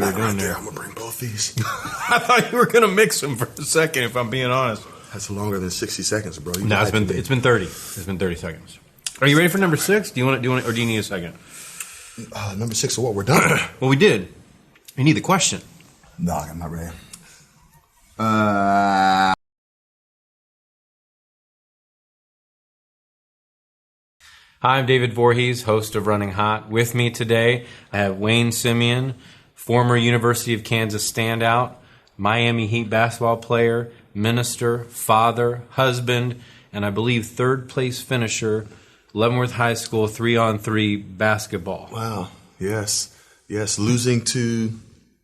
were doing right there. I'm gonna bring both these. I thought you were gonna mix them for a second. If I'm being honest, That's longer than 60 seconds, bro. no, it's been 30. It's been 30 seconds. Are you ready for number 6? Do you want or do you need a second? Number 6 of what? We're done. Well, we did. You need the question. No, I'm not ready. Hi, I'm David Voorhees, host of Running Hot. With me today, I have Wayne Simien, former University of Kansas standout, Miami Heat basketball player, minister, father, husband, and I believe third-place finisher, Leavenworth High School 3-on-3 basketball. Wow. Yes. Losing to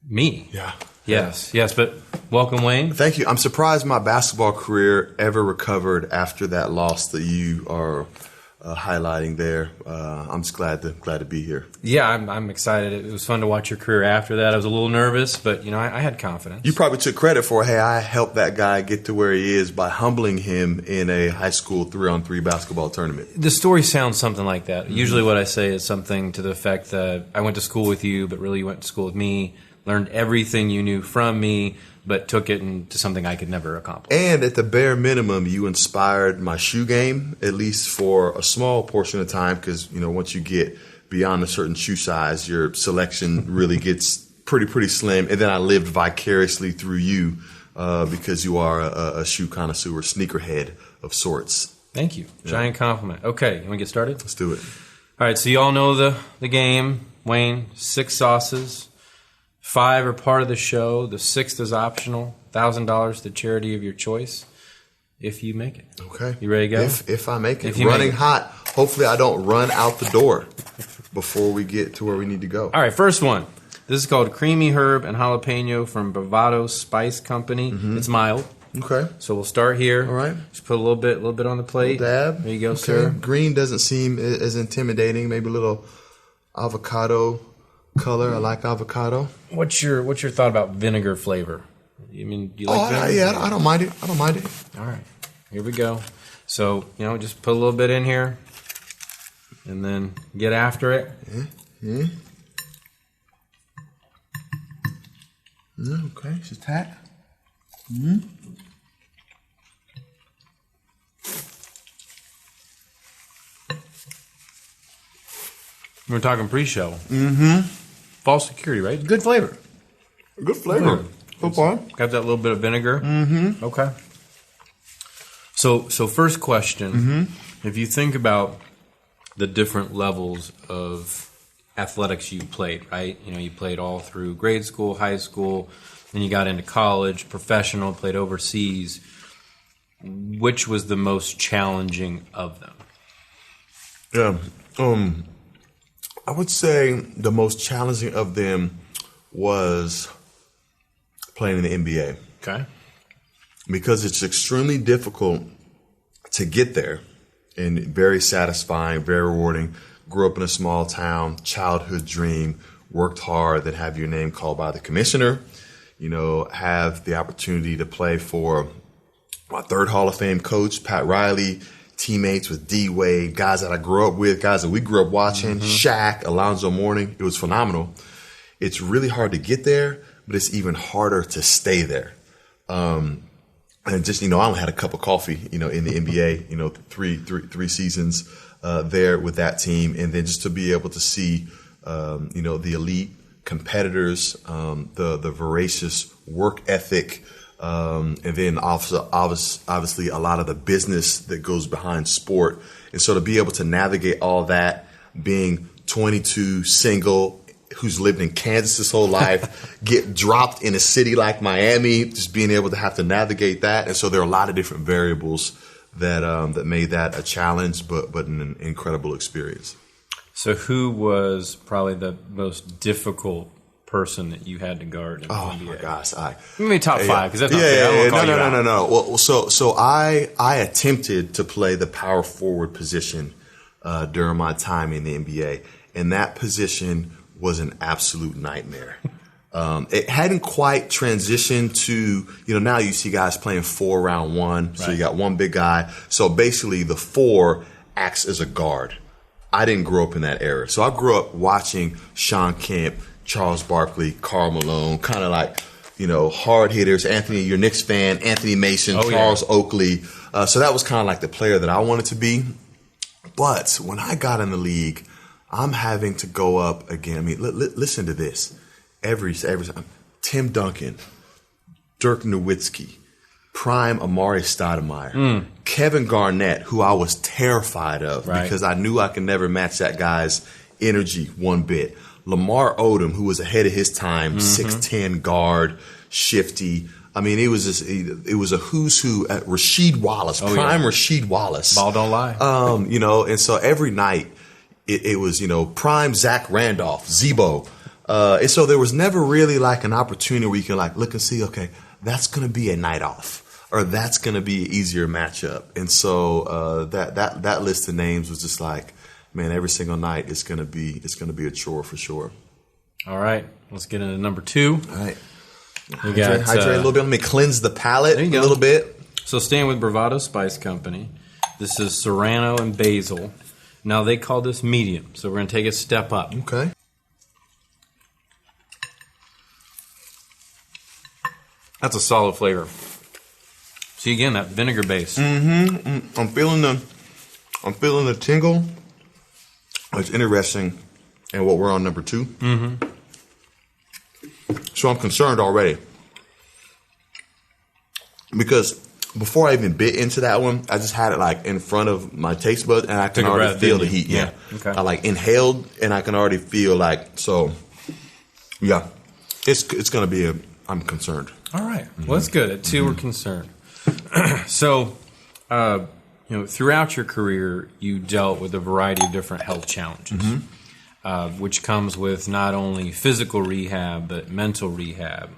Me? Yeah. Yes. But welcome, Wayne. Thank you. I'm surprised my basketball career ever recovered after that loss that you are highlighting there. I'm just glad to be here. Yeah, I'm excited. It was fun to watch your career after that. I was a little nervous, but I had confidence. You probably took credit for, hey, I helped that guy get to where he is by humbling him in a high school 3-on-3 basketball tournament. The story sounds something like that. Mm-hmm. Usually what I say is something to the effect that I went to school with you, but really you went to school with me, learned everything you knew from me, but took it into something I could never accomplish. And at the bare minimum, you inspired my shoe game, at least for a small portion of time, because once you get beyond a certain shoe size, your selection really gets pretty slim. And then I lived vicariously through you because you are a shoe connoisseur, sneakerhead of sorts. Thank you. Giant compliment. Okay, you want to get started? Let's do it. All right, so you all know the game. Wayne, 6 sauces. 5 are part of the show. The 6th is optional. $1,000 to charity of your choice if you make it. Okay. You ready to go? If I make it. Running hot. Hopefully I don't run out the door before we get to where we need to go. All right, first one. This is called Creamy Herb and Jalapeno from Bravado Spice Company. Mm-hmm. It's mild. Okay. So we'll start here. All right. Just put a little bit on the plate. Dab. There you go, okay. sir. Green doesn't seem as intimidating. Maybe a little avocado color. I like avocado. What's your thought about vinegar flavor? Do you like vinegar? Yeah, I don't mind it. All right, here we go. So just put a little bit in here, and then get after it. Yeah. Okay, just tap. We're talking pre-show. Mm-hmm. False security, right? Good flavor. Good flavor. Okay. Got that little bit of vinegar. Mm-hmm. Okay. So first question. Mm-hmm. If you think about the different levels of athletics you played, right? You played all through grade school, high school, then you got into college, professional, played overseas. Which was the most challenging of them? Yeah. I would say the most challenging of them was playing in the NBA. Okay. Because it's extremely difficult to get there and very satisfying, very rewarding. Grew up in a small town, childhood dream, worked hard, then have your name called by the commissioner, have the opportunity to play for my third Hall of Fame coach, Pat Riley, teammates with D Wade, guys that I grew up with, guys that we grew up watching, Shaq, Alonzo Mourning. It was phenomenal. It's really hard to get there, but it's even harder to stay there. And just, I only had a cup of coffee, in the NBA, three seasons there with that team. And then just to be able to see, the elite competitors, the voracious work ethic, and then also obviously a lot of the business that goes behind sport. And so to be able to navigate all that, being 22, single, who's lived in Kansas his whole life, get dropped in a city like Miami, just being able to have to navigate that. And so there are a lot of different variables that made that a challenge, but an incredible experience. So who was probably the most difficult person that you had to guard in the NBA? My gosh. Maybe top 5, because that's not fair. No. Well, so I attempted to play the power forward position during my time in the NBA, and that position was an absolute nightmare. It hadn't quite transitioned to, now you see guys playing 4 round 1. Right. So you got one big guy. So basically the 4 acts as a guard. I didn't grow up in that era. So I grew up watching Shawn Kemp, Charles Barkley, Karl Malone, kind of like, hard hitters. Anthony, your Knicks fan, Anthony Mason, Charles Oakley. So that was kind of like the player that I wanted to be. But when I got in the league, I'm having to go up again. I mean, listen to this. Every time. Tim Duncan, Dirk Nowitzki, prime Amari Stoudemire, Kevin Garnett, who I was terrified of because I knew I could never match that guy's energy one bit. Lamar Odom, who was ahead of his time, 6'10" guard, shifty. I mean, it was a who's who at Rasheed Wallace, Rasheed Wallace. Ball don't lie. And so every night it was, prime Zach Randolph, Zebo. And so there was never really like an opportunity where you can like look and see, okay, that's going to be a night off or that's going to be an easier matchup. And so that list of names was just like, man, every single night it's going to be a chore for sure. All right, let's get into number 2. All right. We got hydrate a little bit. Let me cleanse the palate a little bit. So staying with Bravado Spice Company, this is Serrano and Basil. Now they call this medium, so we're going to take a step up. Okay. That's a solid flavor. See again that vinegar base. I'm feeling the tingle. It's interesting, and what we're on number 2. So I'm concerned already because before I even bit into that one, I just had it like in front of my taste buds, and I can already feel the heat. Yeah. Okay. I like inhaled, and I can already feel like so. Yeah, it's gonna be I'm concerned. All right. Well, that's good. At 2, we're concerned. So, throughout your career, you dealt with a variety of different health challenges, which comes with not only physical rehab, but mental rehab.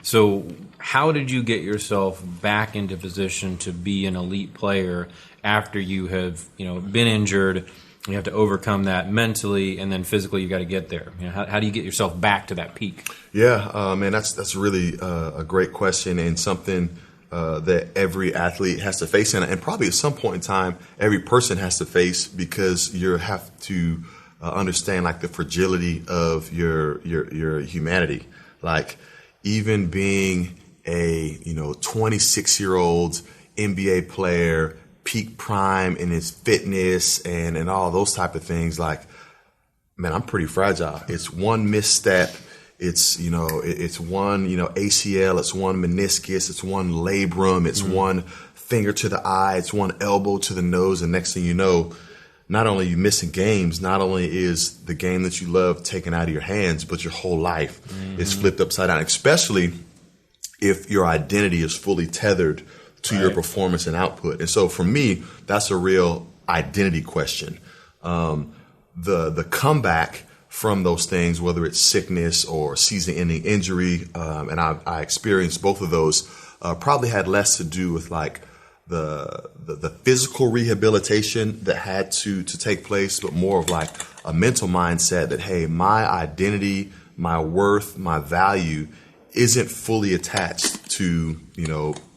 So how did you get yourself back into position to be an elite player after you have, been injured? You have to overcome that mentally, and then physically you got to get there. How do you get yourself back to that peak? Yeah, man, that's really a great question and something that every athlete has to face, and probably at some point in time, every person has to face because you have to understand like the fragility of your humanity. Like even being a 26-year-old NBA player, peak prime in his fitness and all those type of things, like, man, I'm pretty fragile. It's one misstep. It's, it's one, ACL, it's one meniscus, it's one labrum, it's one finger to the eye, it's one elbow to the nose. And next thing you know, not only are you missing games, not only is the game that you love taken out of your hands, but your whole life is flipped upside down, especially if your identity is fully tethered to your performance and output. And so for me, that's a real identity question. The comeback from those things, whether it's sickness or season-ending injury, and I experienced both of those, probably had less to do with like the physical rehabilitation that had to take place, but more of like a mental mindset that, hey, my identity, my worth, my value isn't fully attached to,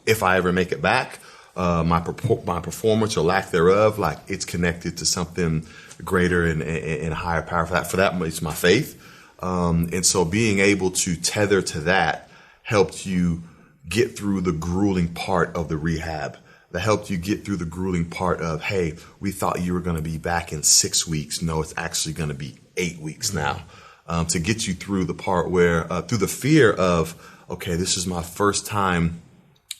if I ever make it back, my performance or lack thereof, like it's connected to something greater and a higher power. For that, it's my faith. And so being able to tether to that helped you get through the grueling part of the rehab. That helped you get through the grueling part of, hey, we thought you were going to be back in 6 weeks. No, it's actually going to be 8 weeks now. To get you through the part where, through the fear of, okay, this is my first time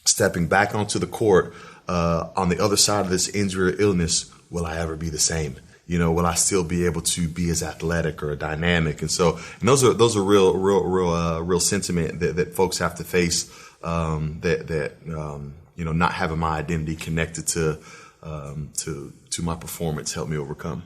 stepping back onto the court, on the other side of this injury or illness, will I ever be the same? Will I still be able to be as athletic or dynamic? And so, and those are real sentiment that folks have to face. Not having my identity connected to my performance helped me overcome.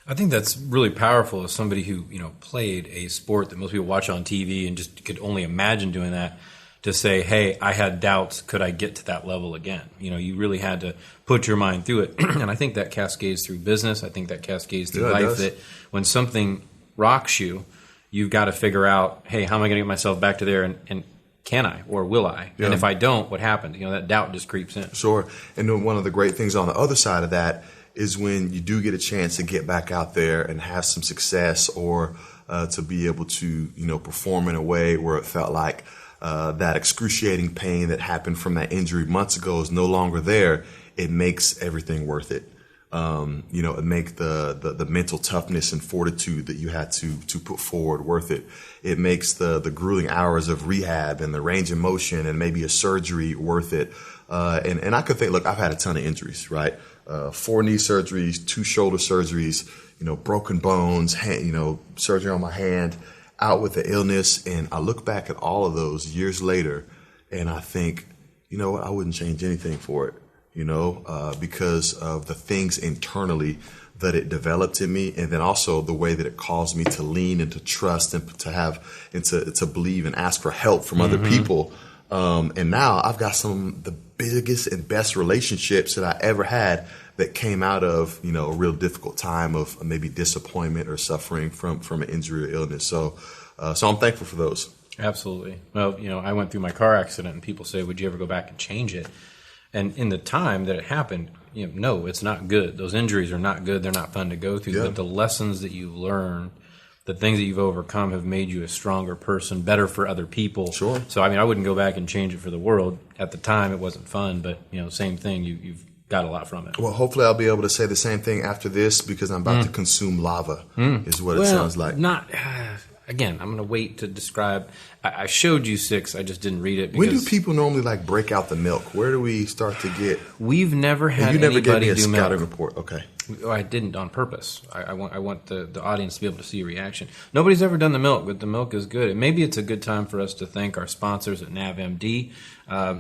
I think that's really powerful as somebody who, played a sport that most people watch on TV and just could only imagine doing that, to say, hey, I had doubts, could I get to that level again? You really had to put your mind through it. And I think that cascades through business. I think that cascades through life, that when something rocks you, you've got to figure out, hey, how am I going to get myself back to there, and can I or will I? Yeah. And if I don't, what happened? That doubt just creeps in. Sure. And then one of the great things on the other side of that is when you do get a chance to get back out there and have some success, or to be able to, perform in a way where it felt like that excruciating pain that happened from that injury months ago is no longer there. It makes everything worth it. It makes the mental toughness and fortitude that you had to put forward worth it. It makes the grueling hours of rehab and the range of motion and maybe a surgery worth it. And I could think, look, I've had a ton of injuries, right? 4 knee surgeries, 2 shoulder surgeries, broken bones, surgery on my hand, out with the illness. And I look back at all of those years later and I think, you know what, I wouldn't change anything for it. Because of the things internally that it developed in me, and then also the way that it caused me to lean and to trust and to believe and ask for help from other people. And now I've got some of the biggest and best relationships that I ever had that came out of, a real difficult time of maybe disappointment or suffering from an injury or illness. So I'm thankful for those. Absolutely. Well, I went through my car accident and people say, would you ever go back and change it? And in the time that it happened, no, it's not good. Those injuries are not good. They're not fun to go through. Yeah. But the lessons that you've learned, the things that you've overcome have made you a stronger person, better for other people. Sure. So, I wouldn't go back and change it for the world. At the time, it wasn't fun, but, same thing. You've got a lot from it. Well, hopefully I'll be able to say the same thing after this because I'm about to consume lava is what it sounds like. Again, I'm going to wait to describe. I showed you 6. I just didn't read it. When do people normally break out the milk? Where do we start to get? We've never had you never anybody gave me a do scouting milk. report. Okay. I didn't on purpose. I want the audience to be able to see a reaction. Nobody's ever done the milk, but the milk is good. And maybe it's a good time for us to thank our sponsors at NavMD.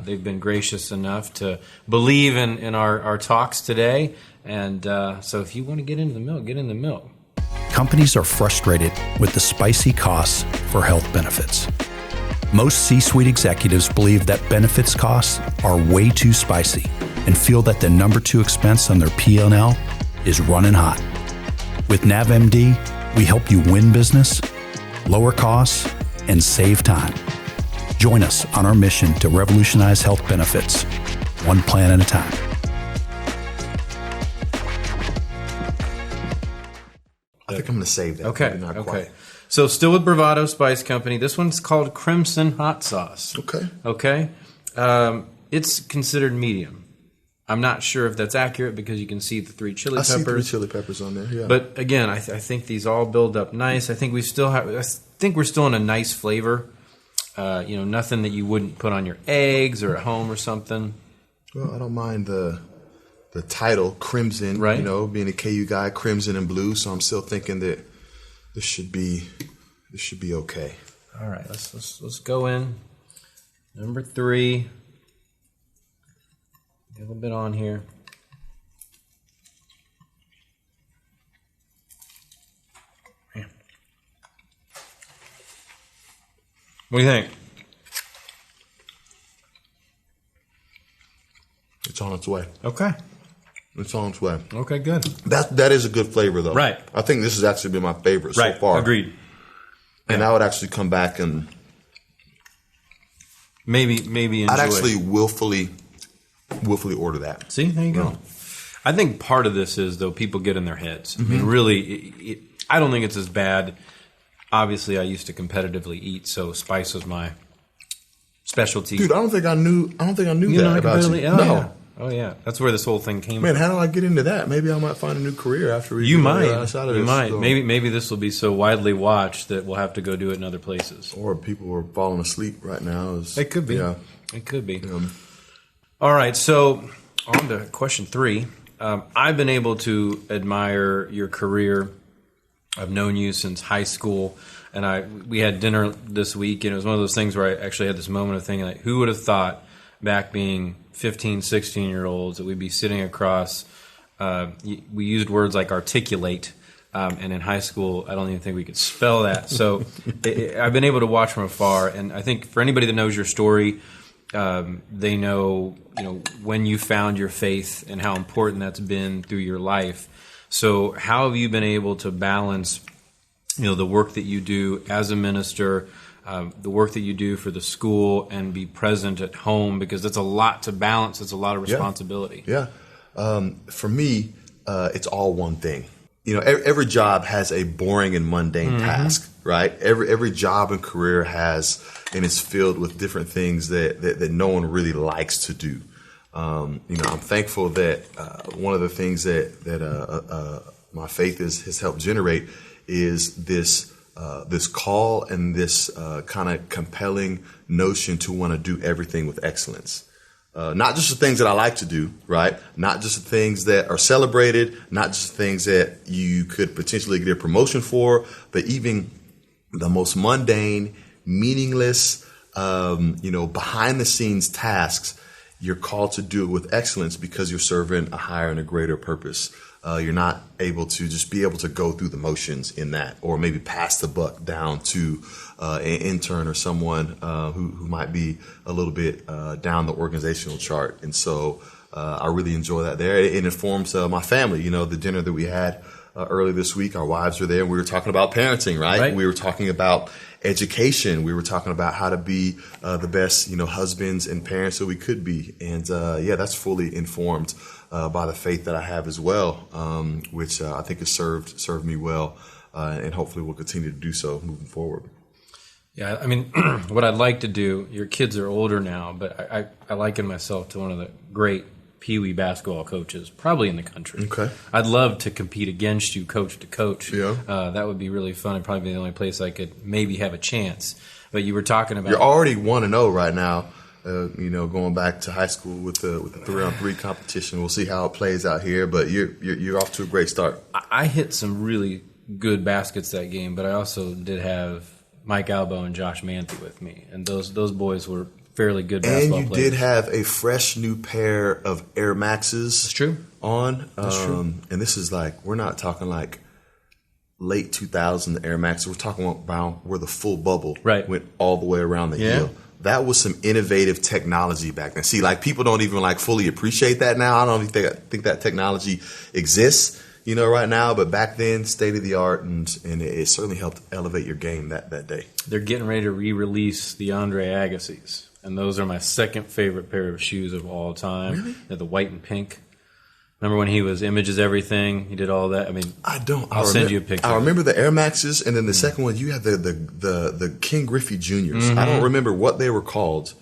They've been gracious enough to believe in our talks today. And so if you want to get into the milk, get in the milk. Companies are frustrated with the spicy costs for health benefits. Most C-suite executives believe that benefits costs are way too spicy and feel that the number 2 expense on their P&L is running hot. With NavMD, we help you win business, lower costs, and save time. Join us on our mission to revolutionize health benefits, one plan at a time. I think I'm going to save that. Okay. Maybe not Okay. quite. So still with Bravado Spice Company. This one's called Crimson Hot Sauce. Okay. Okay. It's considered medium. I'm not sure if that's accurate because you can see the 3 chili peppers. I see 3 chili peppers on there. Yeah. But again, I think these all build up nice. I think we're still in a nice flavor. Nothing that you wouldn't put on your eggs or at home or something. Well, I don't mind the title Crimson. Right. Being a KU guy, Crimson and Blue. So I'm still thinking that this should be okay. All right, let's go in. Number 3. Get a little bit on here. Man. What do you think? It's on its way. Okay. It's on its way. Okay, good. That is a good flavor, though. Right. I think this has actually been my favorite so far. Agreed. And I would actually come back and Maybe enjoy. I'd actually willfully order that. See, there you go. I think part of this is, though, people get in their heads. I mean, really, I don't think it's as bad. Obviously, I used to competitively eat, so spice was my specialty. Dude, I don't think I knew that about you. Oh, No. yeah. Oh, yeah. That's where this whole thing came Man, from. how do I get into that? Maybe I might find a new career after we You get might. outside of You this, might. so. Maybe this will be so widely watched that we'll have to go do it in other places. Or people are falling asleep right now. It could be. Yeah. It could be. All right. So on to question 3. I've been able to admire your career. I've known you since high school, and we had dinner this week, and it was one of those things where I actually had this moment of thinking, like, who would have thought back being 15, 16-year-olds that we'd be sitting across. We used words like articulate, and in high school, I don't even think we could spell that. So I've been able to watch from afar, and I think for anybody that knows your story, they know when you found your faith and how important that's been through your life. So how have you been able to balance, the work that you do as a minister, the work that you do for the school, and be present at home? Because that's a lot to balance. It's a lot of responsibility. Yeah. For me, it's all one thing. Every job has a boring and mundane task, right? Every job and career has, and it's filled with different things that no one really likes to do. I'm thankful that one of the things that my faith has helped generate is this call and this kind of compelling notion to want to do everything with excellence. Not just the things that I like to do, right? Not just the things that are celebrated, not just the things that you could potentially get a promotion for, but even the most mundane, meaningless, behind the scenes tasks. You're called to do it with excellence because you're serving a higher and a greater purpose. You're not able to just be able to go through the motions in that, or maybe pass the buck down to an intern or someone who might be a little bit down the organizational chart. And so I really enjoy that there. It informs my family. The dinner that we had early this week, our wives were there, and we were talking about parenting, right? We were talking about education. We were talking about how to be the best, husbands and parents that we could be. And that's fully informed by the faith that I have as well, which I think has served me well, and hopefully will continue to do so moving forward. Yeah, I mean, what I'd like to do, your kids are older now, but I liken myself to one of the great Pee Wee basketball coaches, probably in the country. Okay. I'd love to compete against you coach to coach. Yeah. That would be really fun. It'd probably be the only place I could maybe have a chance. But you were talking about... You're already 1-0 right now, going back to high school with the 3-on-3 competition. We'll see how it plays out here, but you're off to a great start. I hit some really good baskets that game, but I also did have Mike Albo and Josh Manthe with me, and those boys were fairly good basketball players. And you did have a fresh new pair of Air Maxes. That's true. On. That's true. And this is we're not talking late 2000 Air Maxes. We're talking about where the full bubble went all the way around the heel. That was some innovative technology back then. See, people don't even fully appreciate that now. I don't even think that technology exists, right now. But back then, state of the art, and it certainly helped elevate your game that day. They're getting ready to re-release the Andre Agassi's. And those are my second favorite pair of shoes of all time. Really? They're the white and pink. Remember when he was Images Everything? He did all that. I mean, I don't. I'll send you a picture. I remember the Air Maxes, and then the second one, you have the King Griffey Juniors. Mm-hmm. I don't remember what they were called,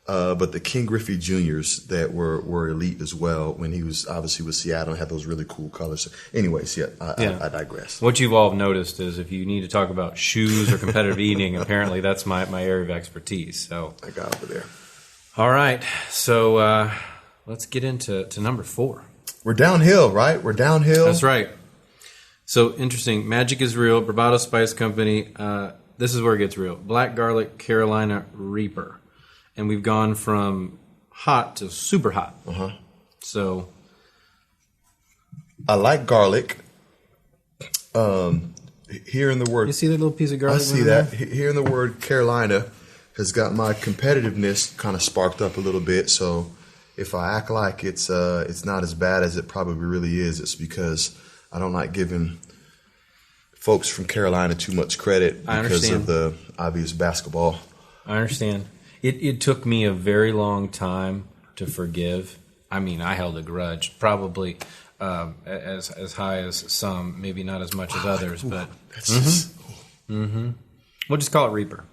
but the King Griffey Juniors that were elite as well when he was obviously with Seattle and had those really cool colors. Anyways, I digress. What you've all noticed is if you need to talk about shoes or competitive eating, apparently that's my area of expertise. So I got over there. All right, so let's get into number 4. We're downhill, right? We're downhill. That's right. So interesting. Magic is real. Bravado Spice Company. This is where it gets real. Black Garlic Carolina Reaper. And we've gone from hot to super hot. Uh-huh. So I like garlic. Hearing the word... You see that little piece of garlic? I see that. Hearing the word Carolina has got my competitiveness kind of sparked up a little bit. So if I act like it's not as bad as it probably really is, it's because I don't like giving folks from Carolina too much credit because of the obvious basketball. I understand. It took me a very long time to forgive. I mean, I held a grudge, probably as high as some, maybe not as much as others, but that's just... We'll just call it Reaper.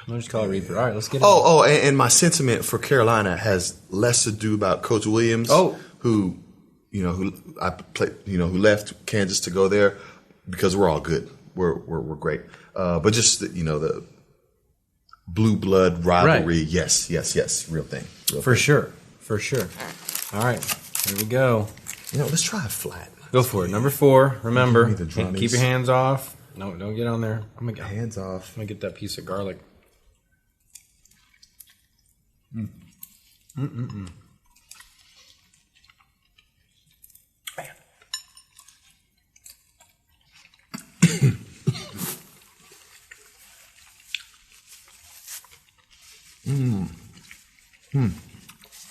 We'll just call it Reaper. All right, let's get it. And my sentiment for Carolina has less to do about Coach Williams, who left Kansas to go there, because we're all good. We're great. But just the blue blood rivalry. Right. Yes. Real thing. For sure. All right, here we go. Let's try a flat. Go for it. Number 4. Remember, keep your hands off. No, don't get on there. I'm gonna get hands off. I'm gonna get that piece of garlic. Man.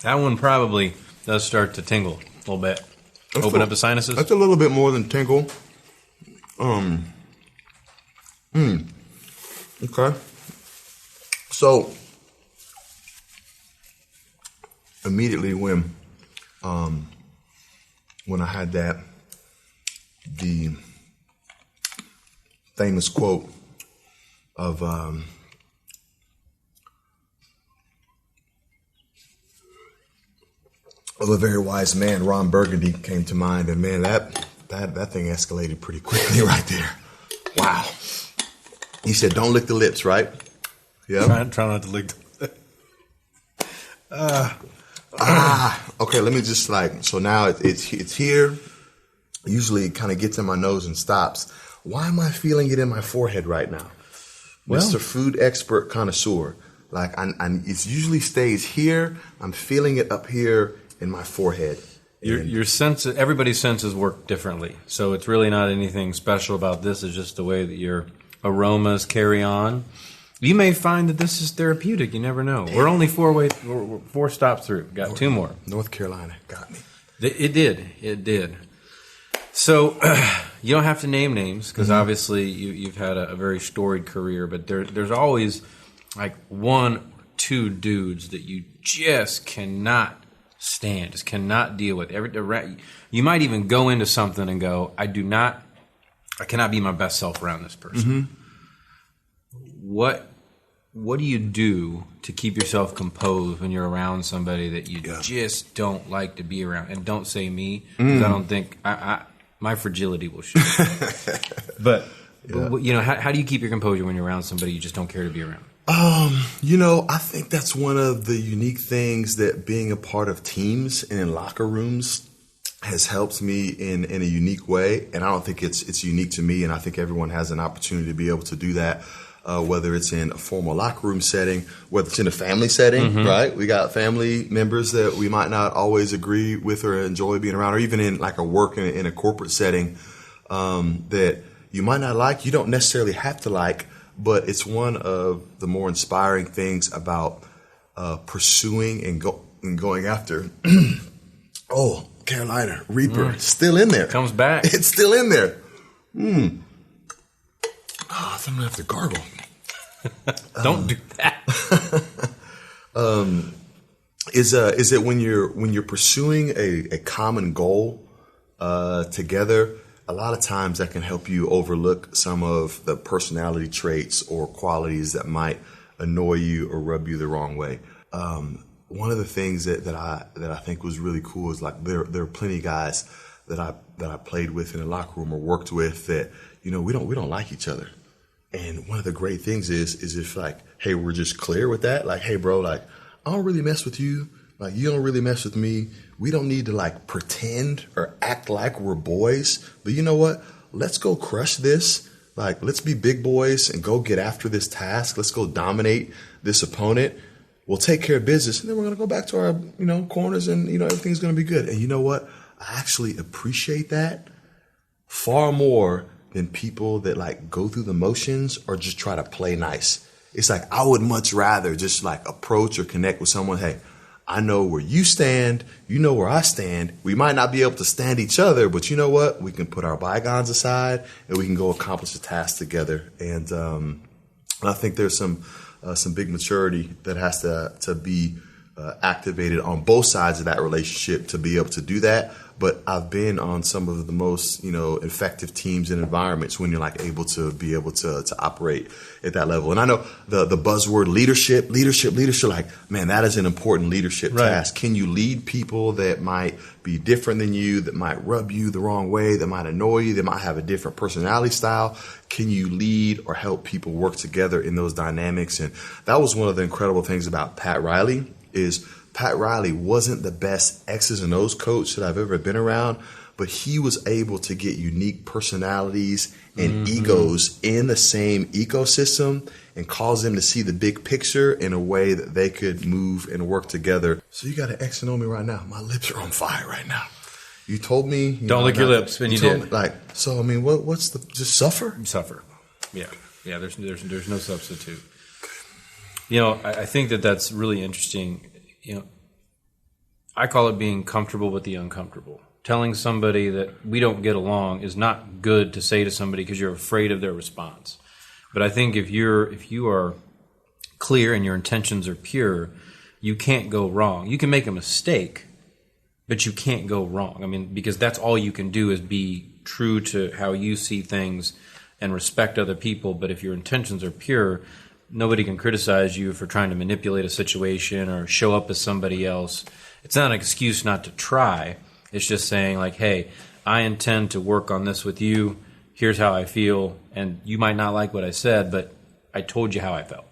That one probably does start to tingle a little bit. Open up the sinuses. That's a little bit more than tingle. Okay. So immediately when I had the famous quote of a very wise man, Ron Burgundy, came to mind, and man, that thing escalated pretty quickly right there. Wow. He said, "Don't lick the lips," right? Yeah. Try not to lick the Okay, let me just so now it's here. Usually it kind of gets in my nose and stops. Why am I feeling it in my forehead right now? Well, Mr. Food Expert Connoisseur. It usually stays here. I'm feeling it up here in my forehead. Your sense, everybody's senses work differently, so it's really not anything special about this. It's just the way that your aromas carry on. You may find that this is therapeutic. You never know. We're only we're 4 stops through. Got 2 more. North Carolina got me. It did. So you don't have to name names because obviously you've had a very storied career, but there's always like 1 or 2 dudes that you just cannot stand, just cannot deal with. You might even go into something and go, I cannot be my best self around this person. What do you do to keep yourself composed when you're around somebody that you just don't like to be around? And don't say me, because I don't think my fragility will show. But how do you keep your composure when you're around somebody you just don't care to be around? I think that's one of the unique things that being a part of teams and in locker rooms has helped me in a unique way. And I don't think it's unique to me. And I think everyone has an opportunity to be able to do that, whether it's in a formal locker room setting, whether it's in a family setting, right? We got family members that we might not always agree with or enjoy being around, or even in like a work in a corporate setting that you might not like, you don't necessarily have to like. But it's one of the more inspiring things about pursuing and going after. Oh, Carolina Reaper, still in there. Comes back. It's still in there. Oh, I think I'm gonna have to gargle. Don't do that. Is it when you're pursuing a common goal together? A lot of times that can help you overlook some of the personality traits or qualities that might annoy you or rub you the wrong way. One of the things that I think was really cool is like there are plenty of guys that I played with in the locker room or worked with that we don't like each other. And one of the great things is if like, hey, we're just clear with that. Like, hey, bro, like I don't really mess with you. Like you don't really mess with me. We don't need to like pretend or act like we're boys. But you know what? Let's go crush this. Like, let's be big boys and go get after this task. Let's go dominate this opponent. We'll take care of business. And then we're going to go back to our, corners and, everything's going to be good. And you know what? I actually appreciate that far more than people that like go through the motions or just try to play nice. It's like, I would much rather just like approach or connect with someone. Hey, I know where you stand. You know where I stand. We might not be able to stand each other, but you know what? We can put our bygones aside and we can go accomplish a task together. And I think there's some big maturity that has to be activated on both sides of that relationship to be able to do that. But I've been on some of the most, effective teams and environments when you're like able to operate at that level. And I know the buzzword leadership, like, man, that is an important leadership task. Can you lead people that might be different than you, that might rub you the wrong way, that might annoy you, that might have a different personality style? Can you lead or help people work together in those dynamics? And that was one of the incredible things about Pat Riley is Pat Riley wasn't the best X's and O's coach that I've ever been around, but he was able to get unique personalities and egos in the same ecosystem and cause them to see the big picture in a way that they could move and work together. So you got an X and O me right now. My lips are on fire right now. You told me don't lick your lips, and you did. So I mean, what's the just suffer? Suffer. Yeah. There's no substitute. I think that's really interesting. I call it being comfortable with the uncomfortable. Telling somebody that we don't get along is not good to say to somebody because you're afraid of their response. But I think if you are clear and your intentions are pure, you can't go wrong. You can make a mistake, but you can't go wrong. I mean, because that's all you can do is be true to how you see things and respect other people. But if your intentions are pure, nobody can criticize you for trying to manipulate a situation or show up as somebody else. It's not an excuse not to try. It's just saying, like, hey, I intend to work on this with you. Here's how I feel. And you might not like what I said, but I told you how I felt.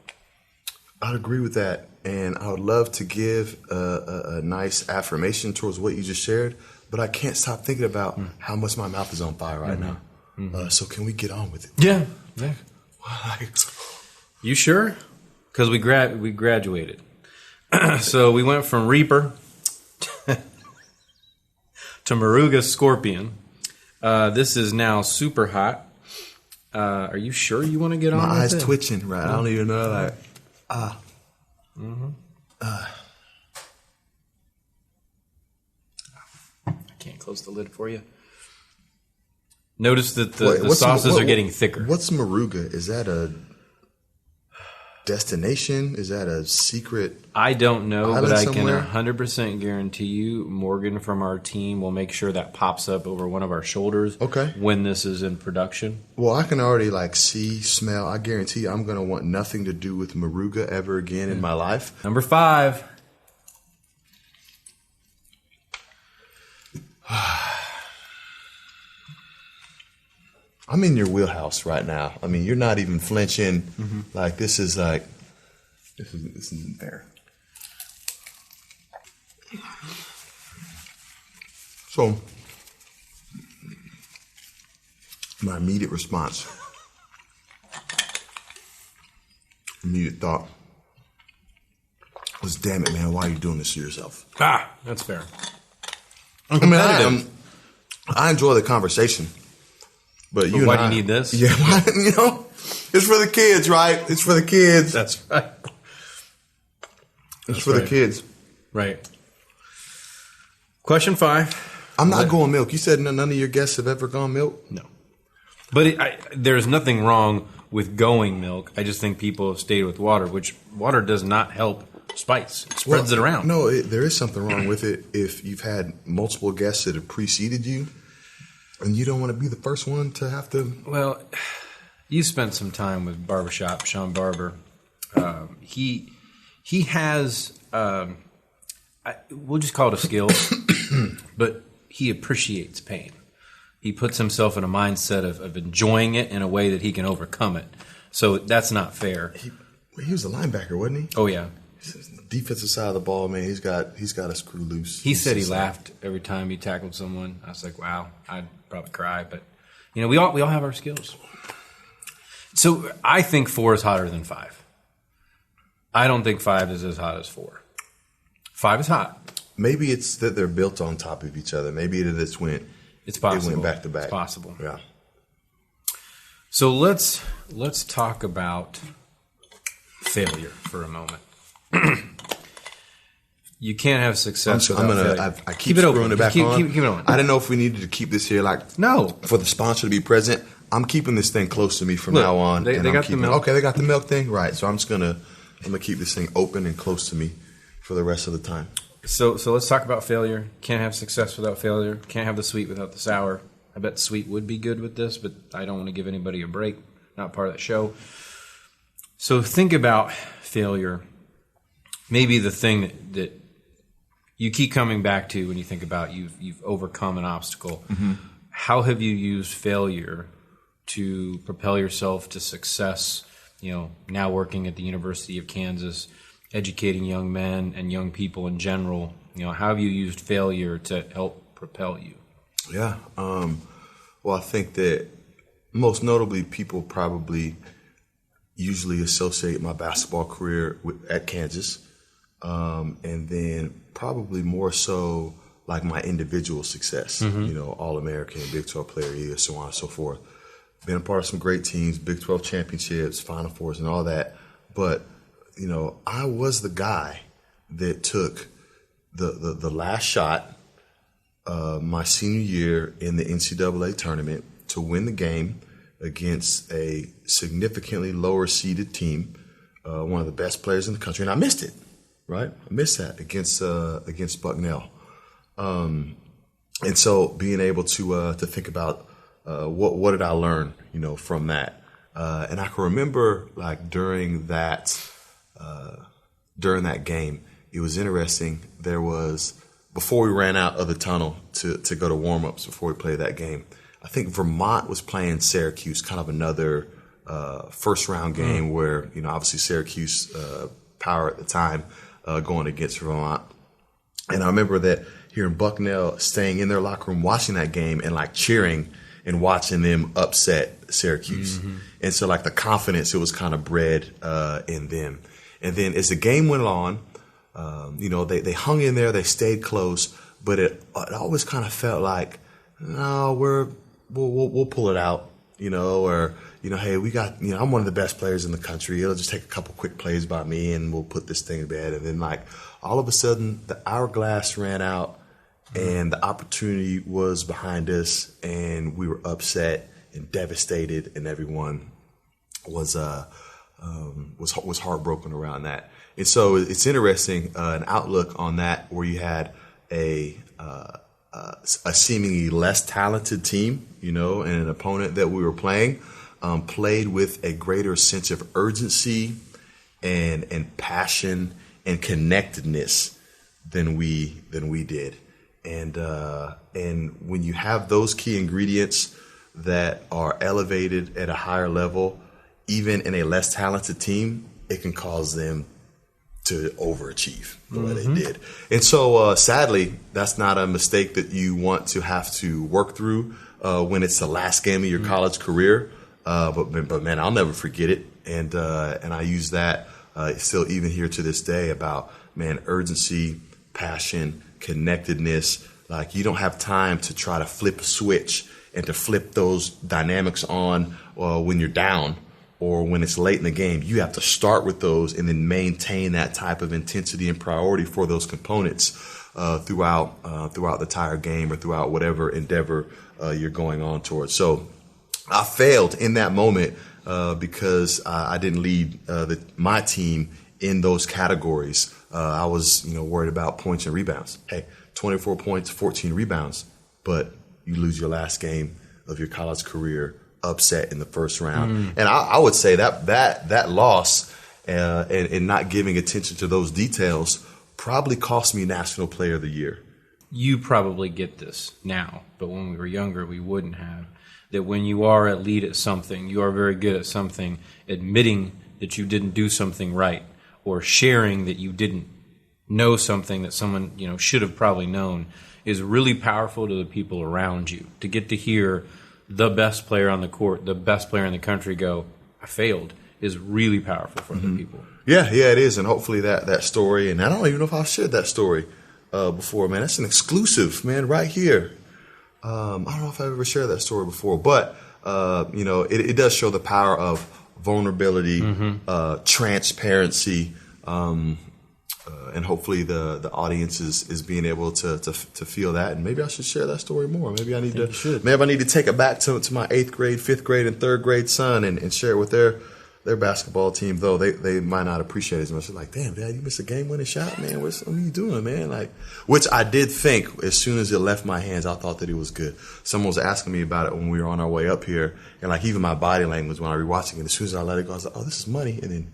I'd agree with that. And I would love to give a nice affirmation towards what you just shared, but I can't stop thinking about how much my mouth is on fire right now. So can we get on with it? Yeah. You sure? Because we graduated. So we went from Reaper to Moruga Scorpion. This is now super hot. Are you sure you want to get on with it? My eyes twitching, right? I don't even know. Like, I can't close the lid for you. Notice that the sauces are getting thicker. What's Moruga? Is that a destination? Is that a secret? I don't know, but I somewhere? can 100% guarantee you Morgan from our team will make sure that pops up over one of our shoulders when this is in production. Well, I can already see, smell. I guarantee you I'm going to want nothing to do with Moruga ever again in my life. Number 5. I'm in your wheelhouse right now. I mean, you're not even flinching. Like, this isn't fair. So, my immediate response, immediate thought was, damn it, man, why are you doing this to yourself? That's fair. I mean, I enjoy the conversation. But why do you need this? Yeah, it's for the kids, right? It's for the kids. That's right. It's for the kids. Right. Question 5. I'm not going milk. You said none of your guests have ever gone milk? No. But there's nothing wrong with going milk. I just think people have stayed with water, which water does not help spice. It spreads it around. No, there is something wrong with it if you've had multiple guests that have preceded you. And you don't want to be the first one to have to... Well, you spent some time with Barbershop, Sean Barber. He has, we'll just call it a skill, but he appreciates pain. He puts himself in a mindset of enjoying it in a way that he can overcome it. So that's not fair. He was a linebacker, wasn't he? Oh, yeah. Defensive side of the ball, man, he's got a screw loose. He said he laughed every time he tackled someone. I was like, wow, I'd probably cry, but we all have our skills. So I think 4 is hotter than 5. I don't think 5 is as hot as 4. 5 is hot. Maybe it's that they're built on top of each other. Maybe it's possible. It went back to back. It's possible. Yeah. So let's talk about failure for a moment. You can't have success without failure. I keep screwing it back on. Keep it on. I didn't know if we needed to keep this here, for the sponsor to be present. I'm keeping this thing close to me from now on. They got the milk. Okay, they got the milk thing, right? So I'm gonna keep this thing open and close to me for the rest of the time. So let's talk about failure. Can't have success without failure. Can't have the sweet without the sour. I bet sweet would be good with this, but I don't want to give anybody a break. Not part of the show. So think about failure. Maybe the thing that you keep coming back to when you think about you've overcome an obstacle. How have you used failure to propel yourself to success? Now working at the University of Kansas, educating young men and young people in general. How have you used failure to help propel you? Yeah. Well, I think that most notably people probably usually associate my basketball career at Kansas. And then probably more so like my individual success, All-American, Big 12 Player of the Year, so on and so forth. Been a part of some great teams, Big 12 championships, Final Fours and all that. But, I was the guy that took the last shot my senior year in the NCAA tournament to win the game against a significantly lower seeded team, one of the best players in the country, and I missed it. Right, I missed that against Bucknell, and so being able to think about what did I learn, from that? And I can remember like during that game, it was interesting. There was, before we ran out of the tunnel to go to warm-ups before we played that game, I think Vermont was playing Syracuse, kind of another first round game where, obviously Syracuse power at the time going against Vermont. And I remember that hearing Bucknell staying in their locker room watching that game and like cheering and watching them upset Syracuse. Mm-hmm. And so like the confidence, it was kind of bred in them. And then as the game went on, they hung in there, they stayed close, but it always kind of felt like, no, we'll pull it out, or, hey, we got, I'm one of the best players in the country. It'll just take a couple quick plays by me and we'll put this thing to bed. And then like all of a sudden the hourglass ran out and the opportunity was behind us and we were upset and devastated and everyone was heartbroken around that. And so it's interesting, an outlook on that where you had a seemingly less talented team, and an opponent that we were playing, played with a greater sense of urgency and passion and connectedness than we did. And when you have those key ingredients that are elevated at a higher level, even in a less talented team, it can cause them to overachieve the way they did. And so sadly, that's not a mistake that you want to have to work through when it's the last game of your college career. But man, I'll never forget it. And I use that still even here to this day about, man, urgency, passion, connectedness. Like you don't have time to try to flip a switch and to flip those dynamics on when you're down or when it's late in the game. You have to start with those and then maintain that type of intensity and priority for those components throughout the entire game or throughout whatever endeavor you're going on towards. So I failed in that moment because I didn't lead my team in those categories. I was, worried about points and rebounds. Hey, 24 points, 14 rebounds, but you lose your last game of your college career upset in the first round. And I would say that loss and not giving attention to those details probably cost me National Player of the Year. You probably get this now, but when we were younger, we wouldn't have. That when you are a lead at something, you are very good at something, admitting that you didn't do something right or sharing that you didn't know something that someone should have probably known is really powerful to the people around you. To get to hear the best player on the court, the best player in the country go, I failed, is really powerful for other people. Yeah, it is. And hopefully that story, and I don't even know if I've shared that story before, man. That's an exclusive, man, right here. I don't know if I've ever shared that story before, but, it does show the power of vulnerability, transparency, and hopefully the audience is being able to feel that. And maybe I should share that story more. Maybe I need to take it back to my 8th grade, 5th grade, and 3rd grade son and share it with their basketball team, though they might not appreciate it as much. They're like, damn, Dad, you missed a game-winning shot, man. What are you doing, man? Like, which I did think as soon as it left my hands, I thought that it was good. Someone was asking me about it when we were on our way up here, and like even my body language when I was rewatching it, as soon as I let it go, I was like, oh, this is money, and then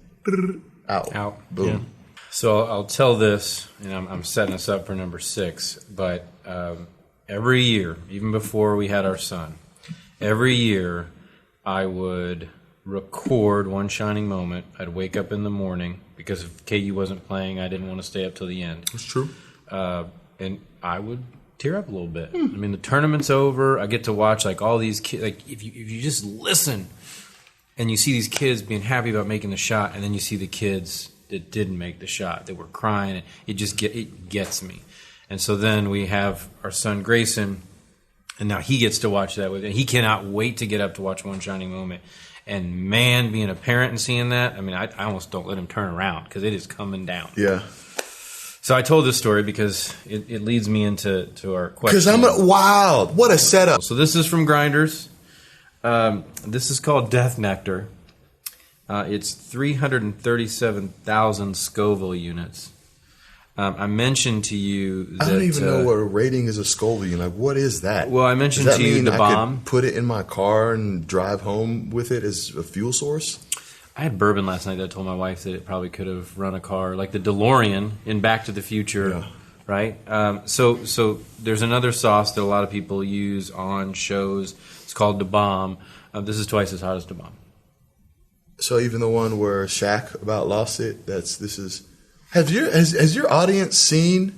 out, boom. Yeah. So I'll tell this, and I'm setting us up for number 6, but every year, even before we had our son, every year I would record one shining moment. I'd wake up in the morning because if KU wasn't playing, I didn't want to stay up till the end. That's true. And I would tear up a little bit. I mean, the tournament's over. I get to watch like all these kids. Like if you just listen and you see these kids being happy about making the shot, and then you see the kids that didn't make the shot, that were crying, and it gets me. And so then we have our son Grayson, and now he gets to watch that with, and he cannot wait to get up to watch one shining moment. And man, being a parent and seeing that, I mean, I almost don't let him turn around because it is coming down. Yeah. So I told this story because it leads me into our question. Because I'm wild. What a setup. So this is from Grinders. This is called Death Nectar. It's 337,000 Scoville units. I mentioned to you that... I don't even know what a rating is of Scoville. Like, what is that? Well, I mentioned Does that to you mean the I bomb. could put it in my car and drive home with it as a fuel source? I had bourbon last night that I told my wife that it probably could have run a car, like the DeLorean in Back to the Future, Yeah. right? So there's another sauce that a lot of people use on shows. It's called the bomb. This is twice as hot as the bomb. So even the one where Shaq about lost it, has your audience seen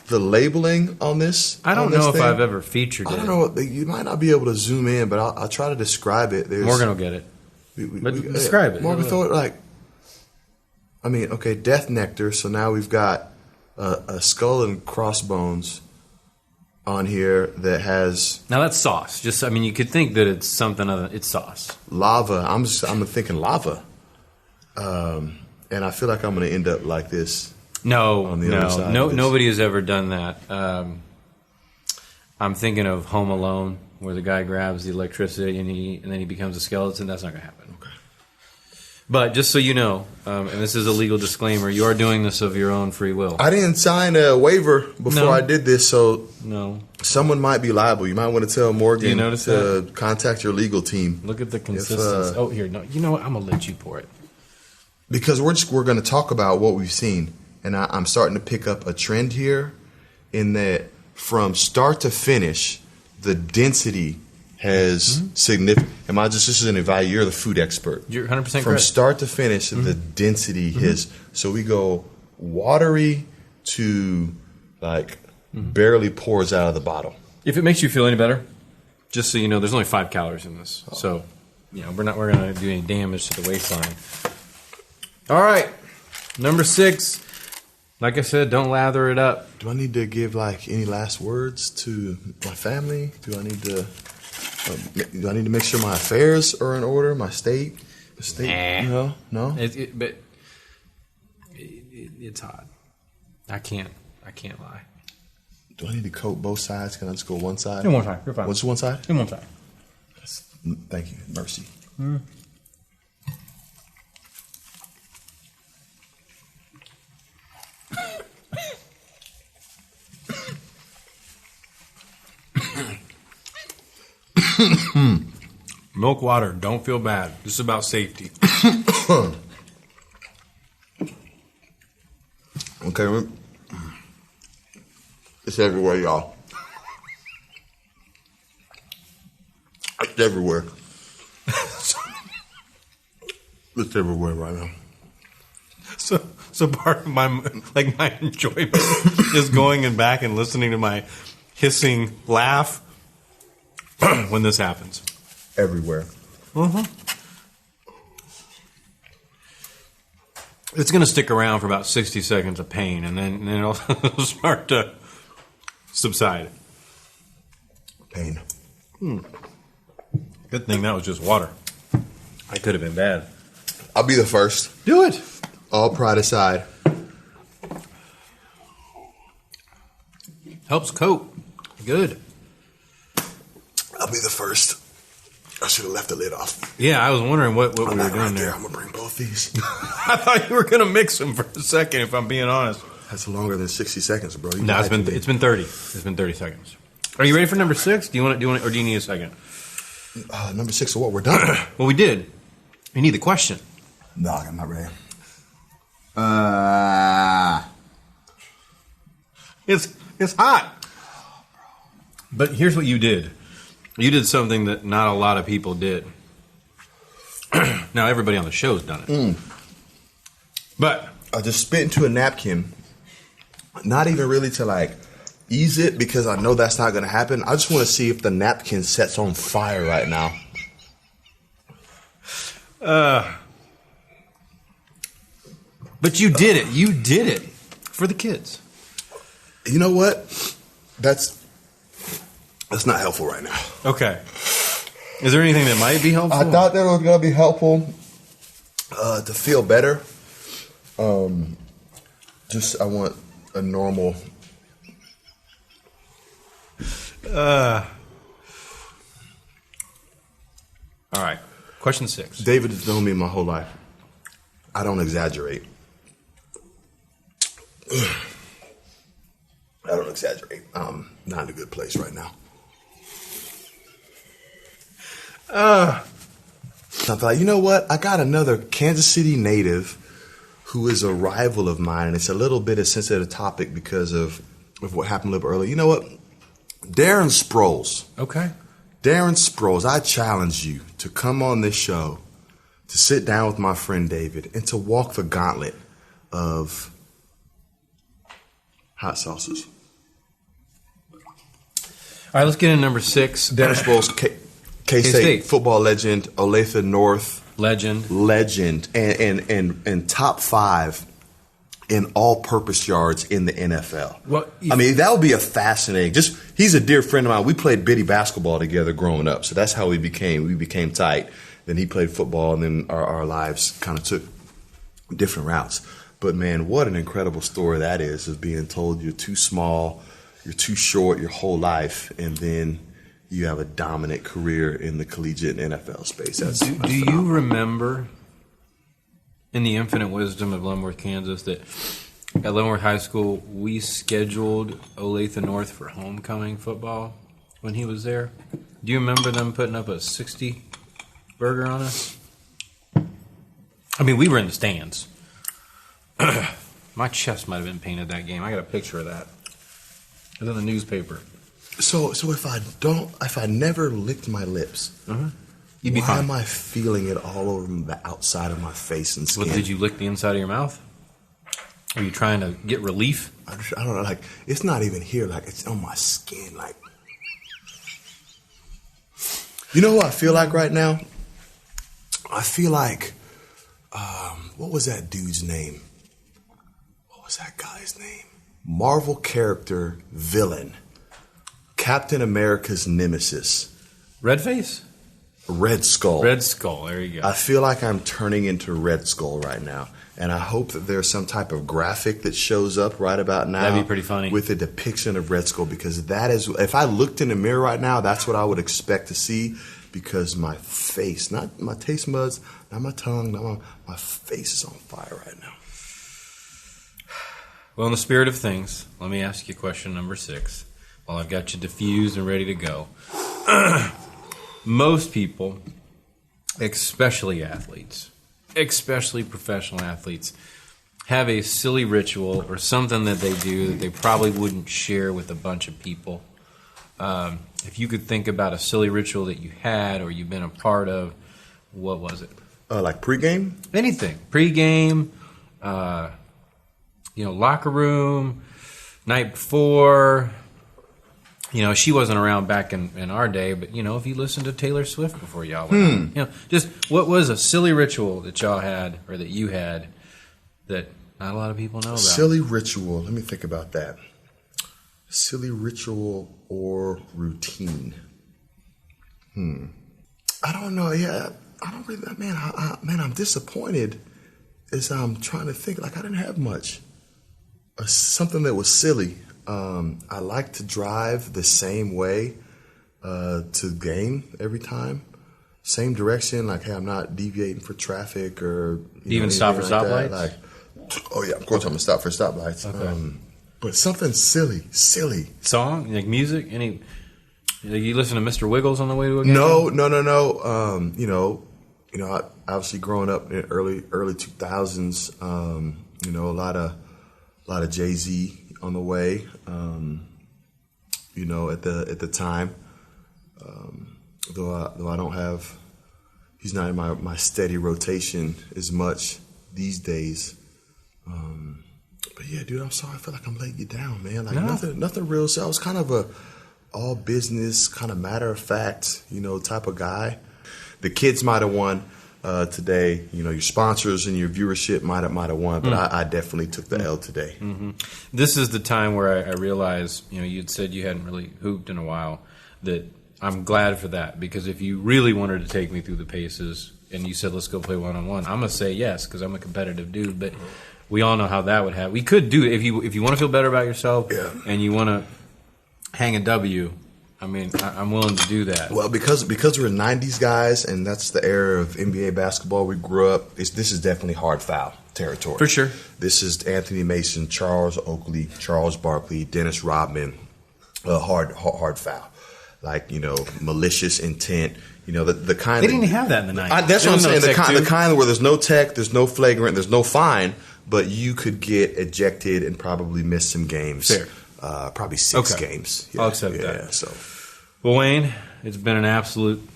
the labeling on this? I don't know if I've ever featured it. I don't know. You might not be able to zoom in, but I'll try to describe it. Morgan will get it. But describe it. Morgan, throw it Death Nectar. So now we've got a skull and crossbones on here that has... Now that's sauce. You could think that it's something other. It's sauce. Lava. I'm thinking lava. And I feel like I'm going to end up like this. On the other side of this. Nobody has ever done that. I'm thinking of Home Alone, where the guy grabs the electricity and then he becomes a skeleton. That's not going to happen. Okay. But just so you know, and this is a legal disclaimer, you are doing this of your own free will. I didn't sign a waiver before I did this, so someone might be liable. You might want to tell Morgan to contact your legal team. Look at the consistency. Here, no, you know what? I'm going to let you pour it. Because we're going to talk about what we've seen. And I'm starting to pick up a trend here in that from start to finish, the density has significant. This is an evaluation. You're the food expert. You're 100% correct. From start to finish, the density has. So we go watery to barely pours out of the bottle. If it makes you feel any better, just so you know, there's only 5 calories in this. So, we're going to do any damage to the waistline. All right, number 6. Like I said, don't lather it up. Do I need to give any last words to my family? Do I need to make sure my affairs are in order? My state? Nah. No. But it's hot. I can't lie. Do I need to coat both sides? Can I just go one side? In one side. You're fine. Just one side? In one side. Thank you. Mercy. Milk water. Don't feel bad. This is about safety. Okay. It's everywhere, y'all. It's everywhere. It's everywhere right now. So part of my enjoyment is going back and listening to my hissing laugh when this happens. Everywhere. It's going to stick around for about 60 seconds of pain, and then it'll start to subside. Pain. Good thing that was just water. I could have been bad. I'll be the first. Do it. All pride aside. Helps coat. Good. I'll be the first. I should have left the lid off. Yeah, I was wondering what we were doing there. I'm going to bring both these. I thought you were going to mix them for a second, if I'm being honest. That's longer than 60 seconds, bro. No, it's been 30. It's been 30 seconds. Are you ready for number 6? Do you want, or do you need a second? Number 6 of what? We're done. Well, we did. You need the question. No, I'm not ready. It's hot. But here's what you did. You did something that not a lot of people did. Now everybody on the show's done it. But I just spit into a napkin. Not even really to ease it because I know that's not going to happen. I just want to see if the napkin sets on fire right now. But you did it. You did it for the kids. You know what? That's not helpful right now. Okay. Is there anything that might be helpful? I thought that was going to be helpful to feel better. I want a normal. All right. Question 6. David has known me my whole life. I don't exaggerate. I don't exaggerate. Not in a good place right now. I thought, you know what? I got another Kansas City native who is a rival of mine, and it's a little bit of a sensitive topic because of what happened a little earlier. You know what? Darren Sproles. Okay. Darren Sproles, I challenge you to come on this show, to sit down with my friend David, and to walk the gauntlet of hot sauces. All right, let's get in number 6. Darren Sproles, K-State football legend, Olathe North legend, and top 5 in all-purpose yards in the NFL. Well, I mean, that would be a fascinating. He's a dear friend of mine. We played bitty basketball together growing up, so that's how we became tight. Then he played football, and then our lives kind of took different routes. But man, what an incredible story that is, of being told you're too small, you're too short your whole life, and then you have a dominant career in the collegiate NFL space. Do you remember, in the infinite wisdom of Leavenworth, Kansas, that at Leavenworth High School we scheduled Olathe North for homecoming football when he was there? Do you remember them putting up a 60 burger on us? I mean, we were in the stands. My chest might have been painted that game. I got a picture of that. It was in the newspaper. So if I never licked my lips, You'd be why fine. am I feeling it all over the outside of my face and skin? Well, did you lick the inside of your mouth? Are you trying to get relief? I don't know. Like, it's not even here. Like, it's on my skin. Like, you know what I feel like right now? I feel like, what was that dude's name? What was that guy's name? Marvel character villain. Captain America's nemesis. Redface? Red Skull. Red Skull. There you go. I feel like I'm turning into Red Skull right now. And I hope that there's some type of graphic that shows up right about now. That'd be pretty funny. With a depiction of Red Skull, because that is, if I looked in the mirror right now, that's what I would expect to see, because my face, not my taste buds, not my tongue, my face is on fire right now. Well, in the spirit of things, let me ask you question number 6. While I've got you diffused and ready to go. Most people, especially athletes, especially professional athletes, have a silly ritual or something that they do that they probably wouldn't share with a bunch of people. If you could think about a silly ritual that you had or you've been a part of, what was it? Like pregame? Anything. Pregame, locker room, night before. You know, she wasn't around back in our day, but, if you listened to Taylor Swift before y'all went out, just what was a silly ritual that y'all had or that you had that not a lot of people know about? Silly ritual. Let me think about that. Silly ritual or routine. I don't know. Yeah, I don't really, man, I'm disappointed as I'm trying to think. Like, I didn't have much. Something that was silly. I like to drive the same way to game every time. Same direction. Like, hey, I'm not deviating for traffic or even stop for stoplights. Like, oh yeah, of course I'm gonna stop for stoplights. Okay. But something silly. Song, like music. You listen to Mr. Wiggles on the way to a game? No. I obviously growing up in early 2000s. A lot of Jay-Z on the way, at the time, though I don't have, he's not in my steady rotation as much these days. But yeah, dude, I'm sorry. I feel like I'm letting you down, man. Like, nothing real. So I was kind of a all business, kind of matter of fact, type of guy. The kids might have won today. Your sponsors and your viewership might have won, but I definitely took the L today. Mm-hmm. This is the time where I realized, you'd said you hadn't really hooped in a while, that I'm glad for that, because if you really wanted to take me through the paces and you said, let's go play one-on-one, I'm going to say yes, because I'm a competitive dude, but we all know how that would happen. We could do it if you want to feel better about yourself and you want to hang a W. I'm willing to do that. Well, because we're 90s guys, and that's the era of NBA basketball we grew up, this is definitely hard foul. territory. For sure. This is Anthony Mason, Charles Oakley, Charles Barkley, Dennis Rodman, hard foul. Like, malicious intent. The kind they didn't have that in the 90s. That's what I'm saying. The kind where there's no tech, there's no flagrant, there's no fine, but you could get ejected and probably miss some games. Fair. Probably 6 games. I'll accept that. So, well, Wayne, it's been an absolute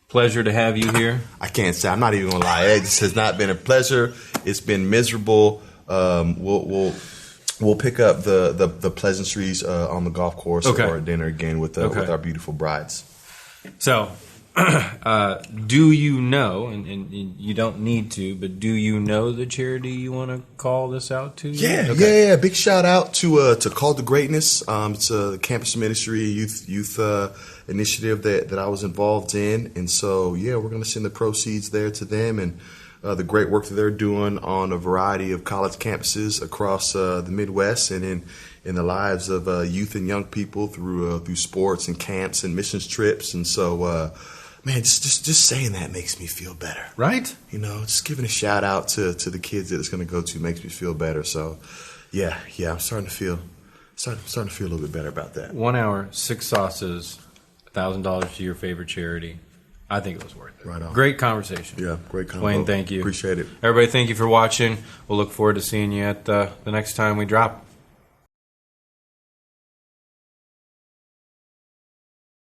pleasure to have you here. I can't say. I'm not even gonna lie. It just has not been a pleasure. It's been miserable. We'll pick up the pleasantries on the golf course or at dinner again with our beautiful brides. So, do you know, and you don't need to, but do you know the charity you want to call this out to? Yeah. Big shout out to Call to Greatness. It's a campus ministry, youth initiative that I was involved in, and so we're going to send the proceeds there to them and the great work that they're doing on a variety of college campuses across the Midwest and in the lives of youth and young people through sports and camps and missions trips, and so. Man, just saying that makes me feel better. Right? Just giving a shout out to the kids that it's going to go to makes me feel better. So, I'm starting to feel a little bit better about that. 1 hour, 6 sauces, $1,000 to your favorite charity. I think it was worth it. Right on. Great conversation. Yeah, great convo. Wayne, thank you. Appreciate it. Everybody, thank you for watching. We'll look forward to seeing you at the next time we drop.